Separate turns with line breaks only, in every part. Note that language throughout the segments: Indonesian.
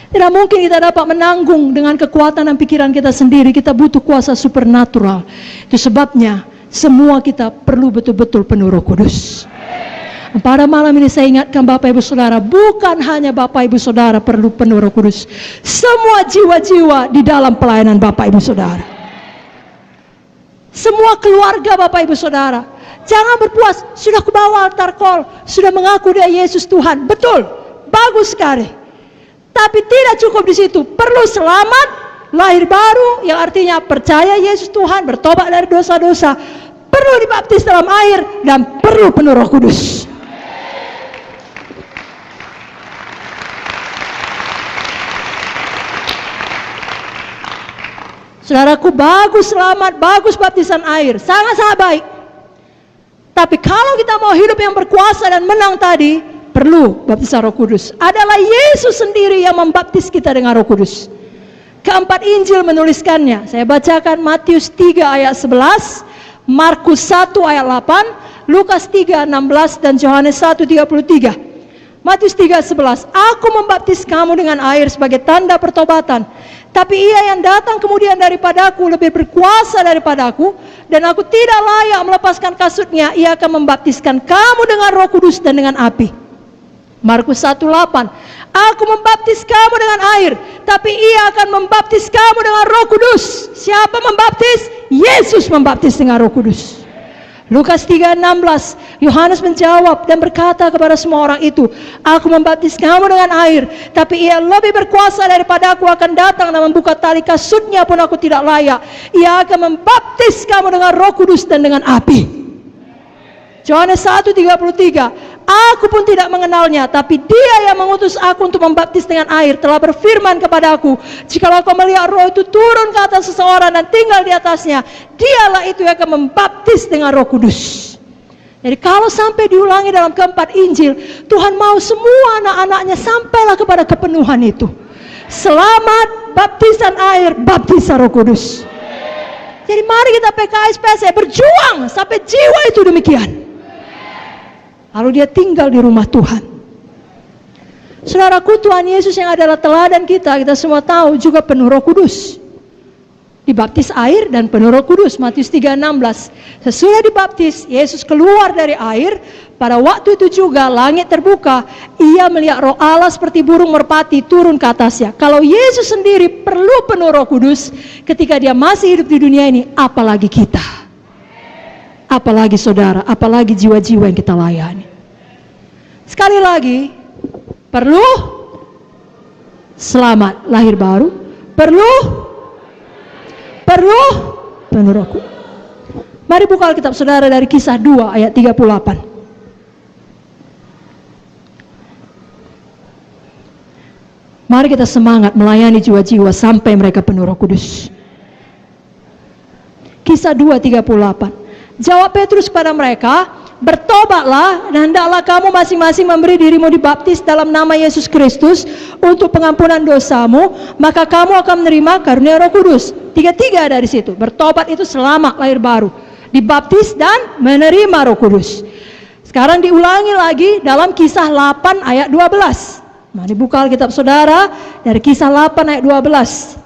Tidak mungkin kita dapat menanggung dengan kekuatan dan pikiran kita sendiri. Kita butuh kuasa supernatural. Itu sebabnya semua kita perlu betul-betul penuh Roh Kudus. Pada malam ini saya ingatkan Bapak Ibu Saudara, bukan hanya Bapak Ibu Saudara perlu penuh Roh Kudus. Semua jiwa-jiwa di dalam pelayanan Bapak Ibu Saudara. Semua keluarga Bapak Ibu Saudara. Jangan berpuas, sudah kubawa altar call, sudah mengaku dia Yesus Tuhan. Betul, bagus sekali. Tapi tidak cukup di situ, perlu selamat, lahir baru, yang artinya percaya Yesus Tuhan, bertobat dari dosa-dosa, perlu dibaptis dalam air, dan perlu penuh Roh Kudus. Saudaraku, bagus selamat, bagus baptisan air, sangat-sangat baik. Tapi kalau kita mau hidup yang berkuasa dan menang tadi, perlu baptisan Roh Kudus. Adalah Yesus sendiri yang membaptis kita dengan Roh Kudus. Keempat Injil menuliskannya. Saya bacakan Matius 3 ayat 11, Markus 1 ayat 8, Lukas 3 16 dan Yohanes 1 33. Matius 3 11, aku membaptis kamu dengan air sebagai tanda pertobatan. Tapi ia yang datang kemudian daripadaku lebih berkuasa daripadaku, dan aku tidak layak melepaskan kasutnya. Ia akan membaptiskan kamu dengan Roh Kudus dan dengan api. Markus 1:8, aku membaptis kamu dengan air, tapi ia akan membaptis kamu dengan Roh Kudus. Siapa membaptis? Yesus membaptis dengan Roh Kudus. Lukas 3:16, Yohanes menjawab dan berkata kepada semua orang itu, aku membaptis kamu dengan air, tapi ia lebih berkuasa daripada aku akan datang dan membuka tali kasutnya pun aku tidak layak. Ia akan membaptis kamu dengan Roh Kudus dan dengan api. Yohanes 1:33, aku pun tidak mengenalnya, tapi dia yang mengutus aku untuk membaptis dengan air telah berfirman kepada aku, jikalau kau melihat Roh itu turun ke atas seseorang dan tinggal di atasnya, dialah itu yang akan membaptis dengan Roh Kudus. Jadi kalau sampai diulangi dalam keempat Injil, Tuhan mau semua anak-anaknya sampailah kepada kepenuhan itu. Selamat, baptisan air, baptisan Roh Kudus. Jadi mari kita PKS PSE berjuang sampai jiwa itu demikian. Lalu dia tinggal di rumah Tuhan. Saudaraku, Tuhan Yesus yang adalah teladan kita semua tahu juga penuh Roh Kudus. Dibaptis air dan penuh Roh Kudus. Matius 3:16. Sesudah dibaptis, Yesus keluar dari air. Pada waktu itu juga langit terbuka. Ia melihat Roh Allah seperti burung merpati turun ke atasnya. Kalau Yesus sendiri perlu penuh Roh Kudus ketika dia masih hidup di dunia ini, apalagi kita. Apalagi saudara, apalagi jiwa-jiwa yang kita layani. Sekali lagi, perlu selamat, lahir baru, perlu penuh Roh Kudus. Mari buka Alkitab saudara dari Kisah 2 ayat 38. Mari kita semangat melayani jiwa-jiwa sampai mereka penuh Roh Kudus. Kisah 2:38. Jawab Petrus kepada mereka, bertobatlah dan hendaklah kamu masing-masing memberi dirimu dibaptis dalam nama Yesus Kristus untuk pengampunan dosamu, maka kamu akan menerima karunia Roh Kudus. Tiga-tiga dari situ. Bertobat itu selamat, lahir baru. Dibaptis dan menerima Roh Kudus. Sekarang diulangi lagi dalam Kisah 8 ayat 12. Mari buka Alkitab saudara dari Kisah 8 ayat 12.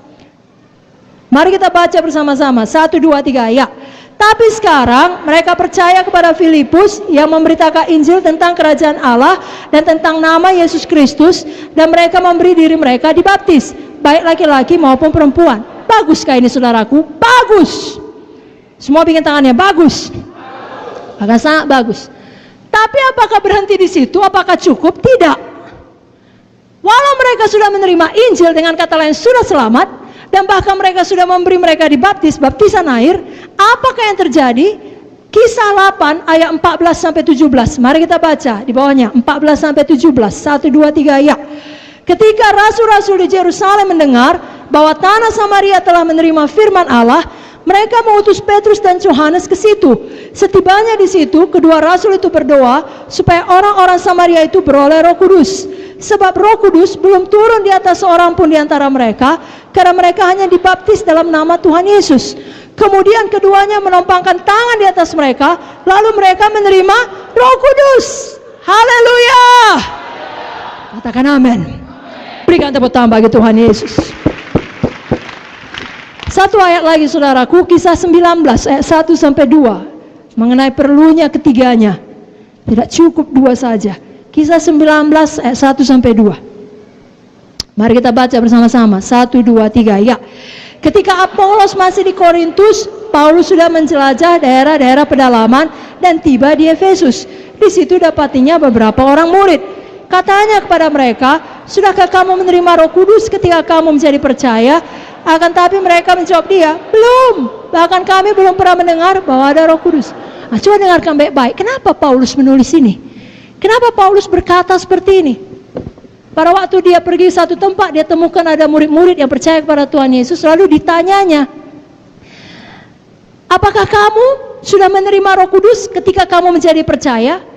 Mari kita baca bersama-sama. 1, 2, 3 ya. Tapi sekarang mereka percaya kepada Filipus yang memberitakan Injil tentang kerajaan Allah dan tentang nama Yesus Kristus, dan mereka memberi diri mereka dibaptis, baik laki-laki maupun perempuan. Baguskah ini saudaraku? Bagus. Semua bikin tangannya bagus. Agak sangat bagus. Tapi apakah berhenti di situ? Apakah cukup? Tidak. Walau mereka sudah menerima Injil, dengan kata lain sudah selamat, dan bahkan mereka sudah memberi mereka dibaptis, baptisan air, apakah yang terjadi? Kisah 8 ayat 14-17. Mari kita baca di bawahnya 14-17. 1, 2, 3 ya. Ketika rasul-rasul di Yerusalem mendengar bahwa tanah Samaria telah menerima firman Allah, mereka mengutus Petrus dan Yohanes ke situ. Setibanya di situ, kedua rasul itu berdoa supaya orang-orang Samaria itu beroleh Roh Kudus. Sebab Roh Kudus belum turun di atas seorang pun di antara mereka, karena mereka hanya dibaptis dalam nama Tuhan Yesus. Kemudian keduanya menumpangkan tangan di atas mereka, lalu mereka menerima Roh Kudus. Haleluya. Katakan amin. Berikan tepuk tangan bagi Tuhan Yesus. Satu ayat lagi saudaraku, Kisah 19 ayat 1-2. Mengenai perlunya ketiganya. Tidak cukup 2 saja. Kisah 19 ayat 1-2. Mari kita baca bersama-sama. 1, 2, 3. Ya. Ketika Apolos masih di Korintus, Paulus sudah menjelajah daerah-daerah pedalaman dan tiba di Efesus. Di situ dapatinya beberapa orang murid. Katanya kepada mereka, sudahkah kamu menerima Roh Kudus ketika kamu menjadi percaya? Akan tapi mereka menjawab dia, belum. Bahkan kami belum pernah mendengar bahwa ada Roh Kudus. Nah, coba dengarkan baik-baik. Kenapa Paulus menulis ini? Kenapa Paulus berkata seperti ini? Pada waktu dia pergi satu tempat, dia temukan ada murid-murid yang percaya kepada Tuhan Yesus. Lalu ditanyanya, apakah kamu sudah menerima Roh Kudus ketika kamu menjadi percaya?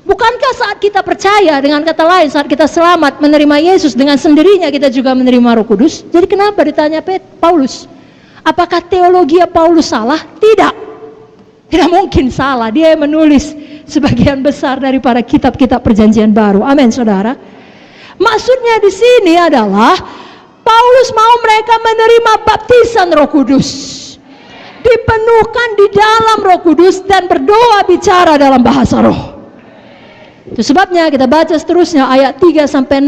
Bukankah saat kita percaya, dengan kata lain, saat kita selamat menerima Yesus, dengan sendirinya kita juga menerima Roh Kudus? Jadi kenapa ditanya Paulus? Apakah teologi Paulus salah? Tidak. Tidak mungkin salah. Dia yang menulis sebagian besar daripada kitab-kitab perjanjian baru. Amin, saudara. Maksudnya di sini adalah Paulus mau mereka menerima baptisan Roh Kudus, dipenuhkan di dalam Roh Kudus dan berdoa bicara dalam bahasa roh. Itu sebabnya kita baca seterusnya ayat 3-6. 1,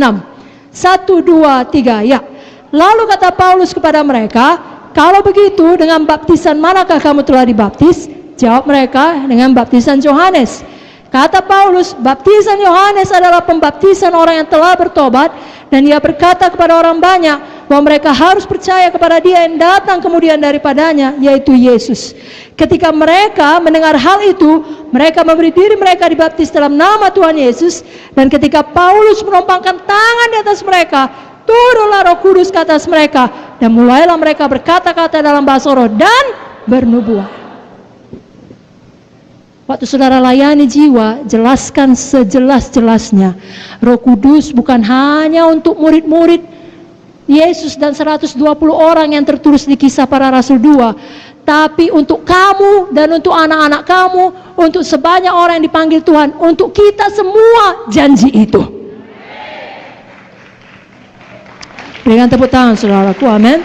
2, 3. Ya. Lalu kata Paulus kepada mereka, kalau begitu dengan baptisan manakah kamu telah dibaptis? Jawab mereka, dengan baptisan Yohanes. Kata Paulus, baptisan Yohanes adalah pembaptisan orang yang telah bertobat, dan ia berkata kepada orang banyak bahwa mereka harus percaya kepada Dia yang datang kemudian daripadanya, yaitu Yesus. Ketika mereka mendengar hal itu, mereka memberi diri mereka dibaptis dalam nama Tuhan Yesus. Dan ketika Paulus menumpangkan tangan di atas mereka, turunlah Roh Kudus ke atas mereka, dan mulailah mereka berkata-kata dalam bahasa roh dan bernubuat. Waktu saudara layani jiwa, jelaskan sejelas-jelasnya. Roh Kudus bukan hanya untuk murid-murid Yesus dan 120 orang yang tertulis di Kisah Para Rasul 2, tapi untuk kamu dan untuk anak-anak kamu, untuk sebanyak orang yang dipanggil Tuhan, untuk kita semua janji itu. Berikan tepuk tangan saudaraku, amin.